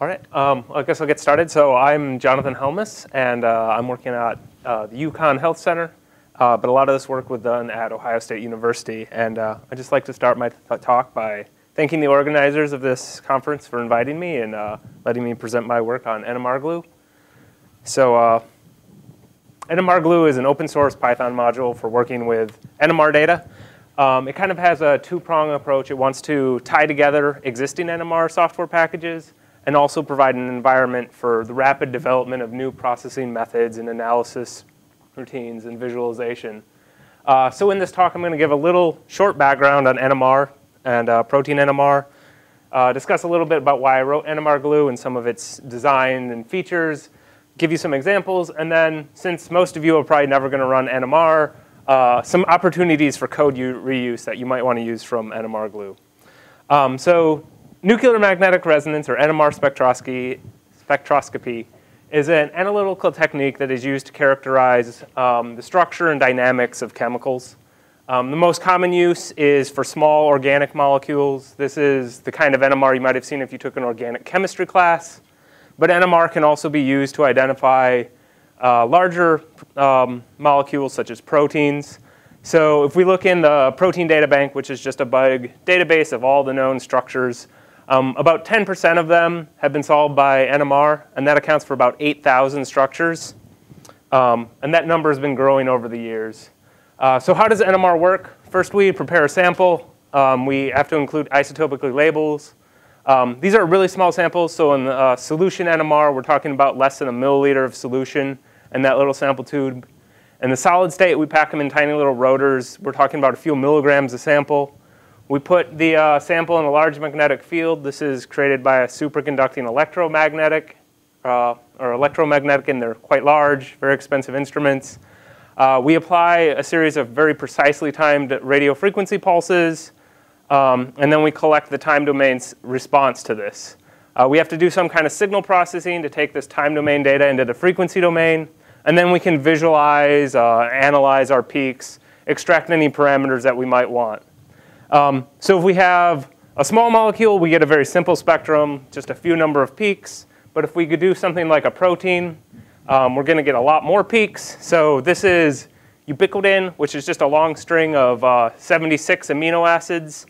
All right, I guess I'll get started. So I'm Jonathan.Helmus, and I'm working at the UConn Health Center, but a lot of this work was done at Ohio State University. And I'd just like to start my talk by thanking the organizers of this conference for inviting me and letting me present my work on NMR glue. So NMR glue is an open source Python module for working with NMR data. It kind of has a two-prong approach. It wants to tie together existing NMR software packages and also provide an environment for the rapid development of new processing methods and analysis routines and visualization. So in this talk, I'm going to give a little short background on NMR and protein NMR, discuss a little bit about why I wrote NMR glue and some of its design and features, give you some examples, and then since most of you are probably never going to run NMR, some opportunities for code reuse that you might want to use from NMR glue. So nuclear magnetic resonance, or NMR spectroscopy, is an analytical technique that is used to characterize the structure and dynamics of chemicals. The most common use is for small organic molecules. This is the kind of NMR you might have seen if you took an organic chemistry class. But NMR can also be used to identify larger molecules such as proteins. So if we look in the protein data bank, which is just a big database of all the known structures, about 10% of them have been solved by NMR, and that accounts for about 8,000 structures. And that number has been growing over the years. So how does NMR work? First, we prepare a sample. We have to include isotopically labels. These are really small samples, so in the solution NMR, we're talking about less than a milliliter of solution in that little sample tube. In the solid state, we pack them in tiny little rotors. We're talking about a few milligrams a sample. We put the sample in a large magnetic field. This is created by a superconducting electromagnetic, and they're quite large, very expensive instruments. We apply a series of very precisely timed radio frequency pulses, and then we collect the time domain's response to this. We have to do some kind of signal processing to take this time domain data into the frequency domain, and then we can visualize, analyze our peaks, extract any parameters that we might want. So if we have a small molecule, we get a very simple spectrum, just a few number of peaks. But if we could do something like a protein, we're going to get a lot more peaks. So this is ubiquitin, which is just a long string of 76 amino acids.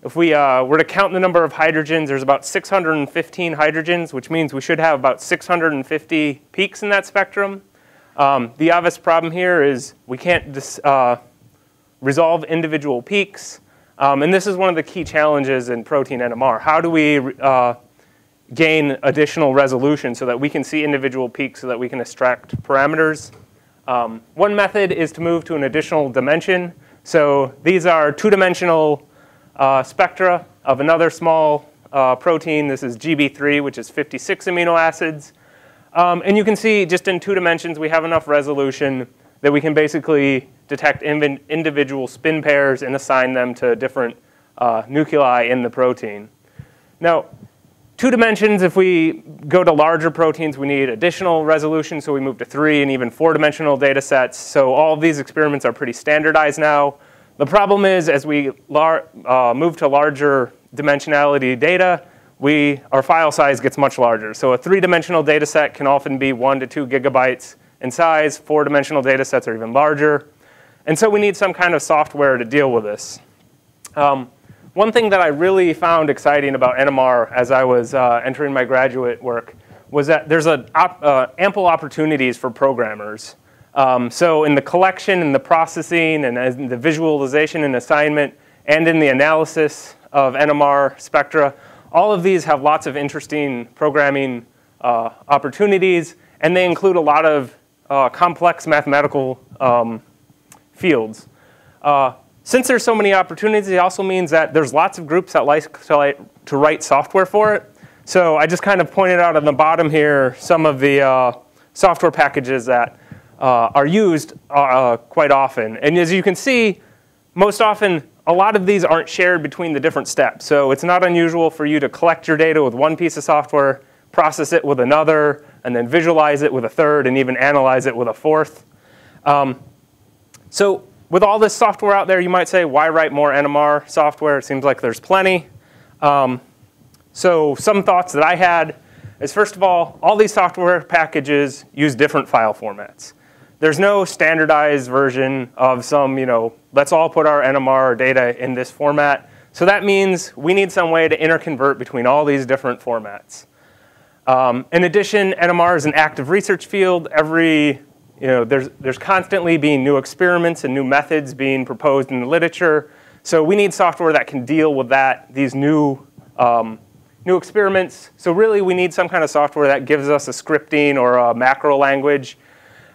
If we were to count the number of hydrogens, there's about 615 hydrogens, which means we should have about 650 peaks in that spectrum. The obvious problem here is we can't resolve individual peaks. And this is one of the key challenges in protein NMR. How do we gain additional resolution so that we can see individual peaks so that we can extract parameters? One method is to move to an additional dimension. So these are two-dimensional spectra of another small protein. This is GB3, which is 56 amino acids. And you can see just in 2 dimensions, we have enough resolution that we can basically detect individual spin pairs and assign them to different nuclei in the protein. Now, 2 dimensions, if we go to larger proteins, we need additional resolution, so we move to 3 and even 4-dimensional data sets. So all of these experiments are pretty standardized now. The problem is, as we move to larger dimensionality data, our file size gets much larger. So a 3-dimensional data set can often be 1 to 2 gigabytes in size. 4-dimensional data sets are even larger. And so we need some kind of software to deal with this. One thing that I really found exciting about NMR as I was entering my graduate work was that there's ample opportunities for programmers. So in the collection and the processing and in the visualization and assignment and in the analysis of NMR spectra, all of these have lots of interesting programming opportunities, and they include a lot of complex mathematical fields. Since there's so many opportunities, it also means that there's lots of groups that like to write software for it. So I just kind of pointed out on the bottom here some of the software packages that are used quite often. And as you can see, most often, a lot of these aren't shared between the different steps. So it's not unusual for you to collect your data with one piece of software, process it with another, and then visualize it with a third, and even analyze it with a fourth. So with all this software out there, you might say, why write more NMR software? It seems like there's plenty. So some thoughts that I had is, first of all these software packages use different file formats. There's no standardized version of some, let's all put our NMR data in this format. So that means we need some way to interconvert between all these different formats. In addition, NMR is an active research field. There's constantly being new experiments and new methods being proposed in the literature. So we need software that can deal with these new experiments. So really, we need some kind of software that gives us a scripting or a macro language.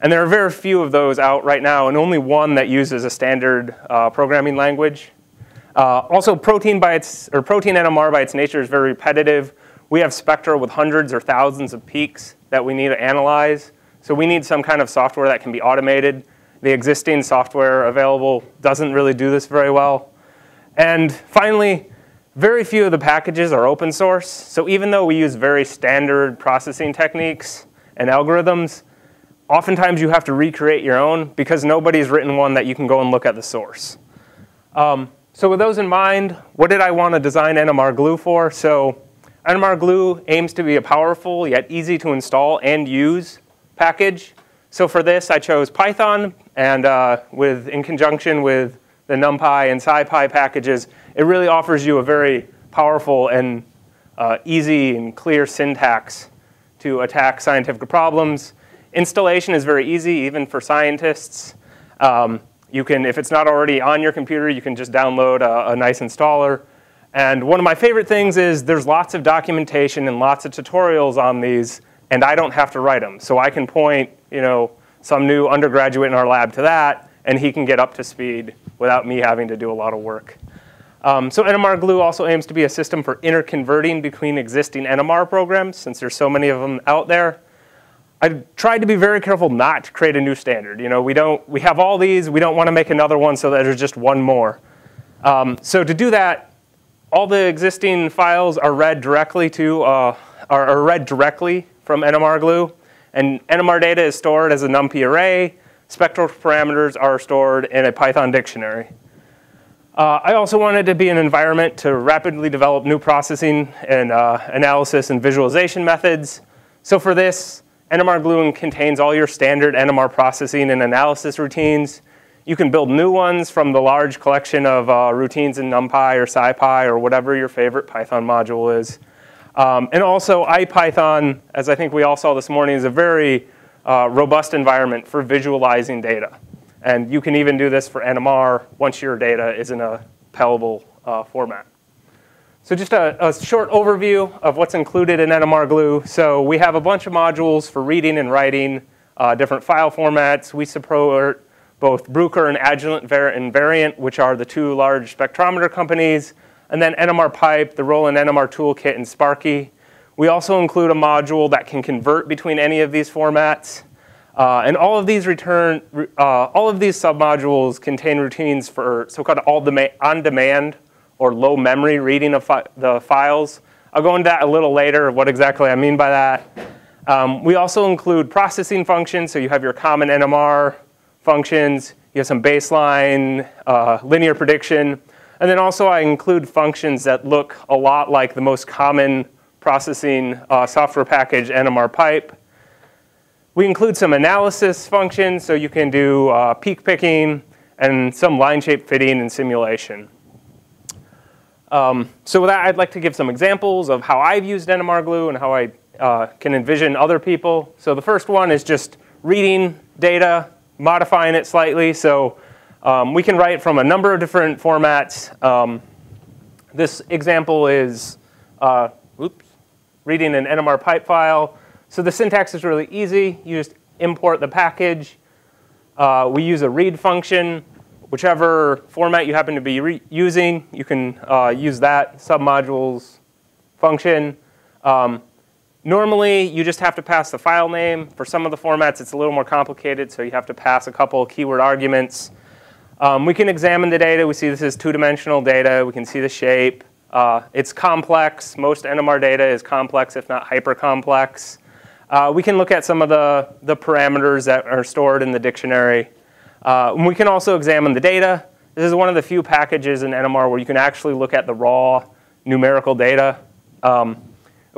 And there are very few of those out right now, and only one that uses a standard programming language. Also, protein NMR by its nature is very repetitive. We have spectra with hundreds or thousands of peaks that we need to analyze. So we need some kind of software that can be automated. The existing software available doesn't really do this very well. And finally, very few of the packages are open source. So even though we use very standard processing techniques and algorithms, oftentimes you have to recreate your own because nobody's written one that you can go and look at the source. So with those in mind, what did I want to design NMR Glue for? So NMR Glue aims to be a powerful yet easy to install and use package. So for this, I chose Python, and in conjunction with the NumPy and SciPy packages, it really offers you a very powerful and easy and clear syntax to attack scientific problems. Installation is very easy, even for scientists. You can, if it's not already on your computer, you can just download a nice installer. And one of my favorite things is there's lots of documentation and lots of tutorials on these, and I don't have to write them. So I can point, some new undergraduate in our lab to that, and he can get up to speed without me having to do a lot of work. So NMR Glue also aims to be a system for interconverting between existing NMR programs, since there's so many of them out there. I tried to be very careful not to create a new standard. We have all these. We don't want to make another one so that there's just one more. So to do that, all the existing files are read directly from NMR Glue, and NMR data is stored as a NumPy array. Spectral parameters are stored in a Python dictionary. I also wanted to be an environment to rapidly develop new processing and analysis and visualization methods. So for this, NMR Glue contains all your standard NMR processing and analysis routines. You can build new ones from the large collection of routines in NumPy or SciPy or whatever your favorite Python module is. And also, IPython, as I think we all saw this morning, is a very robust environment for visualizing data. And you can even do this for NMR once your data is in a palatable format. So just a short overview of what's included in NMR Glue. So we have a bunch of modules for reading and writing different file formats. We support both Bruker and Agilent and Variant, which are the two large spectrometer companies, and then NMR Pipe, the Roland NMR Toolkit, and Sparky. We also include a module that can convert between any of these formats. And all of these submodules contain routines for so-called on-demand or low memory reading of the files. I'll go into that a little later, what exactly I mean by that. We also include processing functions, so you have your common NMR functions, you have some baseline, linear prediction, and then also I include functions that look a lot like the most common processing software package, NMR Pipe. We include some analysis functions, so you can do peak picking and some line shape fitting and simulation. So with that, I'd like to give some examples of how I've used NMR Glue and how I can envision other people. So the first one is just reading data, modifying it slightly. So we can write from a number of different formats. This example is reading an NMR pipe file. So the syntax is really easy. You just import the package. We use a read function. Whichever format you happen to be using, you can use that submodules function. Normally, you just have to pass the file name. For some of the formats, it's a little more complicated, so you have to pass a couple of keyword arguments. We can examine the data. We see this is two-dimensional data. We can see the shape. It's complex. Most NMR data is complex, if not hyper-complex. We can look at some of the parameters that are stored in the dictionary. We can also examine the data. This is one of the few packages in NMR where you can actually look at the raw numerical data.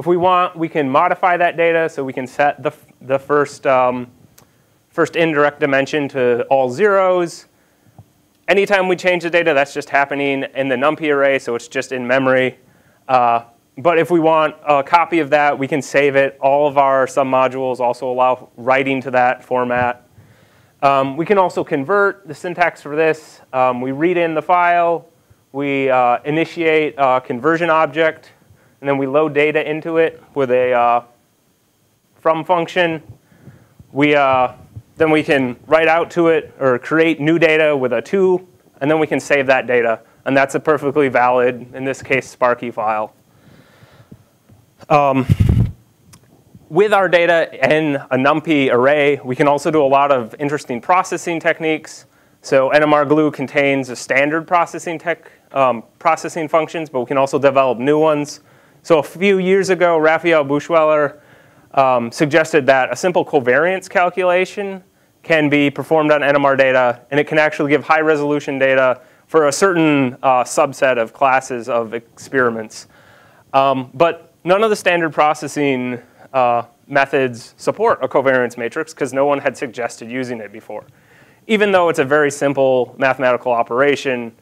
If we want, we can modify that data, so we can set the first indirect dimension to all zeros. Anytime we change the data, that's just happening in the NumPy array, so it's just in memory. But if we want a copy of that, we can save it. All of our submodules also allow writing to that format. We can also convert. The syntax for this, we read in the file, we initiate a conversion object, and then we load data into it with a from function. Then we can write out to it or create new data with a to, and then we can save that data. And that's a perfectly valid, in this case, Sparky file. With our data in a NumPy array, we can also do a lot of interesting processing techniques. So nmrglue contains a standard processing functions, but we can also develop new ones. So a few years ago, Raphael Buchweiler suggested that a simple covariance calculation can be performed on NMR data, and it can actually give high-resolution data for a certain subset of classes of experiments. But none of the standard processing methods support a covariance matrix because no one had suggested using it before, even though it's a very simple mathematical operation.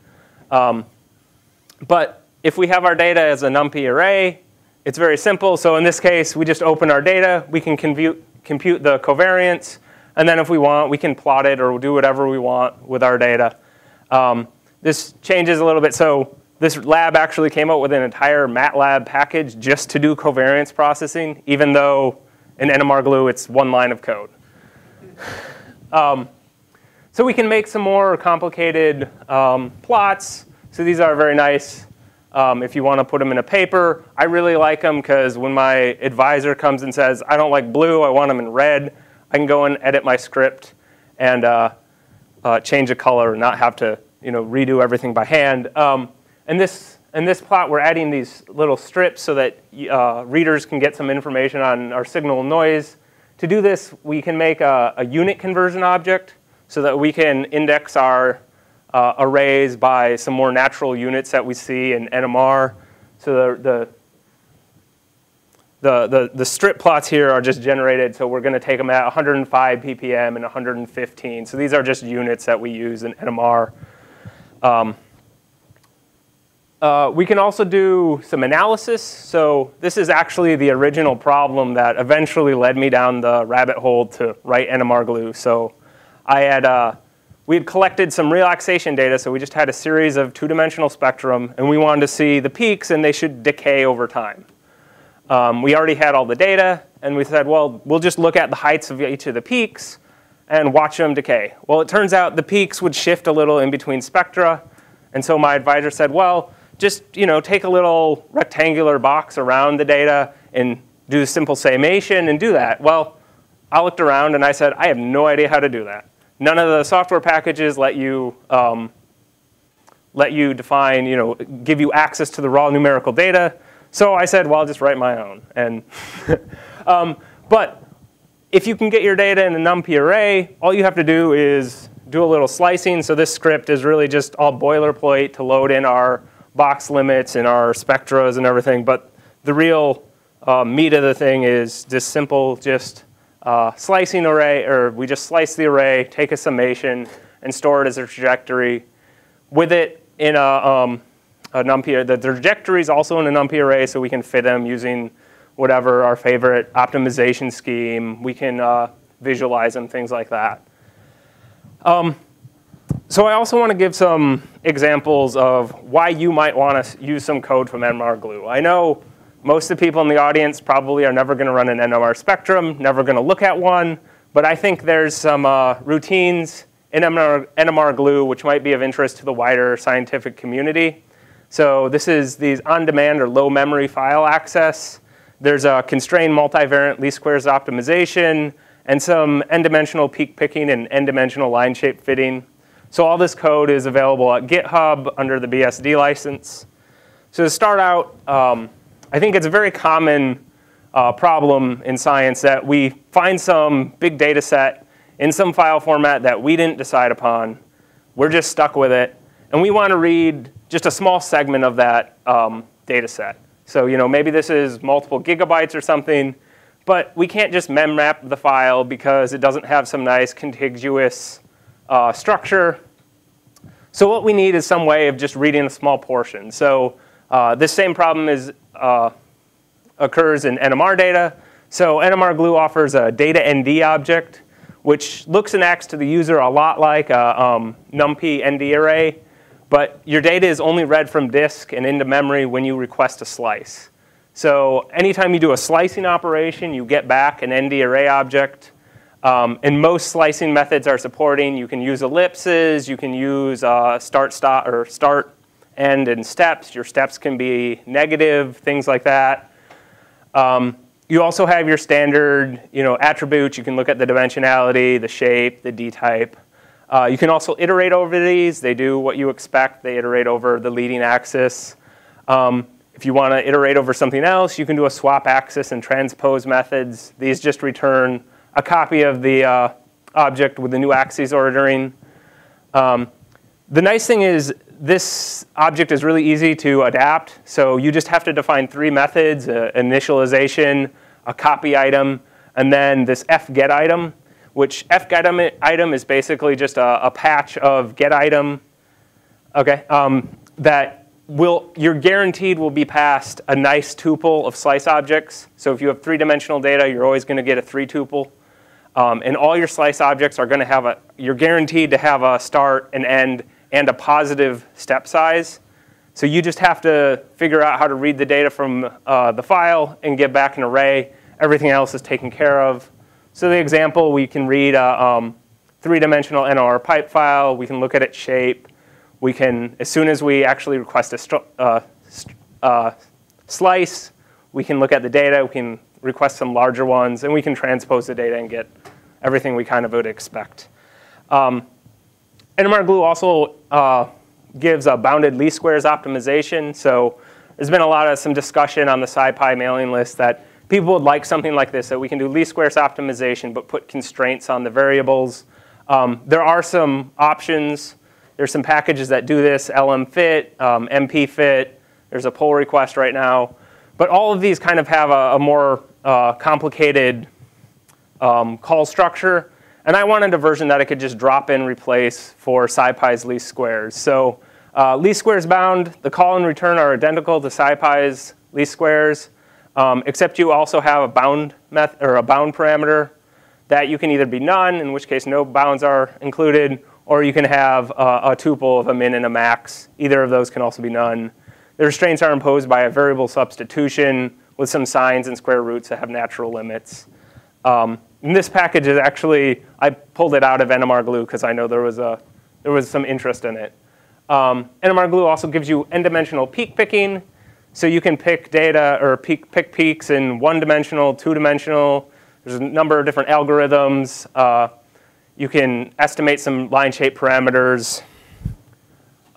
But if we have our data as a NumPy array, it's very simple. So in this case, we just open our data. We can compute the covariance. And then if we want, we can plot it or do whatever we want with our data. This changes a little bit. So this lab actually came up with an entire MATLAB package just to do covariance processing, even though in nmrglue, it's one line of code. So we can make some more complicated plots. So these are very nice. If you want to put them in a paper, I really like them because when my advisor comes and says, I don't like blue, I want them in red, I can go and edit my script and change a color and not have to redo everything by hand. In this plot, we're adding these little strips so that readers can get some information on our signal noise. To do this, we can make a unit conversion object so that we can index our arrays by some more natural units that we see in NMR. So the strip plots here are just generated. So we're going to take them at 105 ppm and 115. So these are just units that we use in NMR. We can also do some analysis. So this is actually the original problem that eventually led me down the rabbit hole to write nmrglue. So we had collected some relaxation data. So we just had a series of two-dimensional spectrum. And we wanted to see the peaks, and they should decay over time. We already had all the data. And we said, well, we'll just look at the heights of each of the peaks and watch them decay. Well, it turns out the peaks would shift a little in between spectra. And so my advisor said, well, just take a little rectangular box around the data and do simple summation and do that. Well, I looked around and I said, I have no idea how to do that. None of the software packages let you define, give you access to the raw numerical data. So I said, well, I'll just write my own. And but if you can get your data in a NumPy array, all you have to do is do a little slicing. So this script is really just all boilerplate to load in our box limits and our spectras and everything. But the real meat of the thing is this simple slicing array, or we just slice the array, take a summation, and store it as a trajectory. With it in a NumPy, the trajectory is also in a NumPy array, so we can fit them using whatever our favorite optimization scheme. We can visualize them, things like that. So I also want to give some examples of why you might want to use some code from nmrglue. I know most of the people in the audience probably are never going to run an NMR spectrum, never going to look at one. But I think there's some routines in nmrglue which might be of interest to the wider scientific community. So this is these on-demand or low memory file access. There's a constrained multivariate least squares optimization, and some n-dimensional peak picking and n-dimensional line shape fitting. So all this code is available at GitHub under the BSD license. So to start out, I think it's a very common problem in science that we find some big data set in some file format that we didn't decide upon. We're just stuck with it. And we want to read just a small segment of that data set. So maybe this is multiple gigabytes or something, but we can't just mem-map the file because it doesn't have some nice contiguous structure. So what we need is some way of just reading a small portion. So this same problem occurs in NMR data. So nmrglue offers a data ND object, which looks and acts to the user a lot like a NumPy ND array. But your data is only read from disk and into memory when you request a slice. So anytime you do a slicing operation, you get back an ND array object. And most slicing methods are supporting. You can use ellipses. You can use start, stop, or start, end, and steps. Your steps can be negative, things like that. You also have your standard attributes. You can look at the dimensionality, the shape, the D type. You can also iterate over these. They do what you expect. They iterate over the leading axis. If you want to iterate over something else, you can do a swap axis and transpose methods. These just return a copy of the object with the new axes ordering. The nice thing is this object is really easy to adapt. So you just have to define 3 methods: initialization, a copy item, and then this fget item, which fget item is basically just a patch of get item, that you're guaranteed will be passed a nice tuple of slice objects. So if you have 3-dimensional data, you're always going to get a 3-tuple. And all your slice objects are going to you're guaranteed to have a start, an end, and a positive step size. So you just have to figure out how to read the data from the file and get back an array. Everything else is taken care of. So the example, we can read a 3-dimensional NMR pipe file. We can look at its shape. We can, as soon as we actually request a slice, we can look at the data. We can request some larger ones, and we can transpose the data and get everything we kind of would expect. nmrglue also gives a bounded least squares optimization. So there's been some discussion on the SciPy mailing list that people would like something like this, that we can do least squares optimization but put constraints on the variables. There are some options. There's some packages that do this: lmfit, mpfit. There's a pull request right now. But all of these kind of have a more complicated call structure. And I wanted a version that I could just drop in replace for SciPy's least squares. So least squares bound, the call and return are identical to SciPy's least squares, except you also have a bound parameter that you can either be none, in which case no bounds are included, or you can have a tuple of a min and a max. Either of those can also be none. The restraints are imposed by a variable substitution with some signs and square roots that have natural limits. And this package is actually, I pulled it out of nmrglue because I know there was some interest in it. nmrglue also gives you n-dimensional peak picking. So you can pick data or pick peaks in 1-dimensional, 2-dimensional. There's a number of different algorithms. You can estimate some line shape parameters.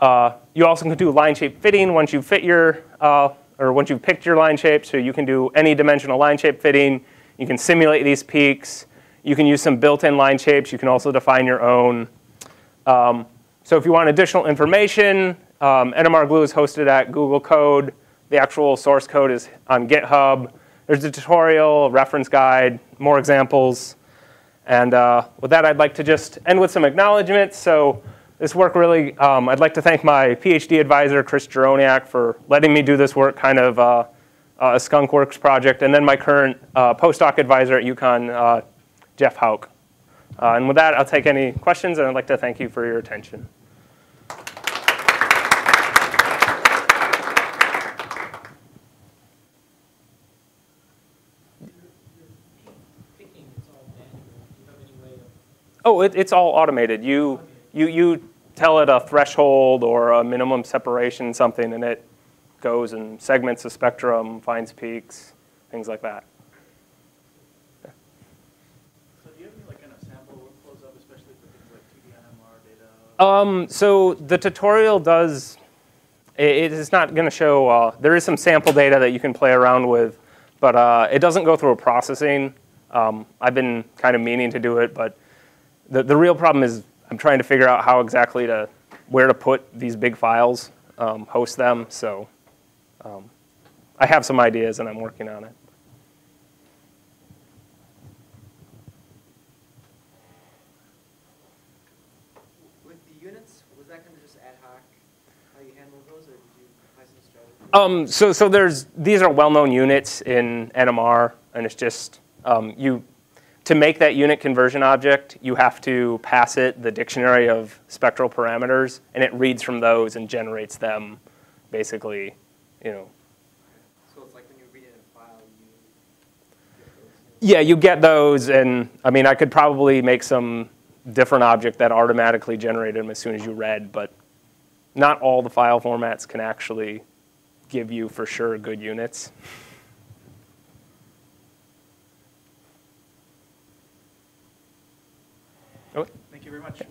You also can do line shape fitting once you fit once you've picked your line shape. So you can do any dimensional line shape fitting. You can simulate these peaks. You can use some built-in line shapes. You can also define your own. So if you want additional information, nmrglue is hosted at Google Code. The actual source code is on GitHub. There's a tutorial, a reference guide, more examples. And with that, I'd like to just end with some acknowledgments. So this work really, I'd like to thank my PhD advisor, Chris Jaroniak, for letting me do this work, kind of a skunkworks project. And then my current postdoc advisor at UConn, Jeff Hauk. And with that, I'll take any questions, and I'd like to thank you for your attention. Oh, it's all automated. You tell it a threshold or a minimum separation, something, and it goes and segments the spectrum, finds peaks, things like that. Yeah. So do you have any kind of sample workflows up, especially for things like 2D NMR data? So the tutorial does. It is not going to show. There is some sample data that you can play around with, but it doesn't go through a processing. I've been kind of meaning to do it, but the real problem is I'm trying to figure out how exactly where to put these big files, host them. So I have some ideas, and I'm working on it. With the units, was that kind of just ad hoc how you handle those, or did you apply some strategy? So these are well-known units in NMR, and it's just to make that unit conversion object, you have to pass it the dictionary of spectral parameters, and it reads from those and generates them, basically, you know. So it's like when you read in a file, you get those. Yeah, you get those, and I mean, I could probably make some different object that automatically generated them as soon as you read, but not all the file formats can actually give you for sure good units. Thank you very much.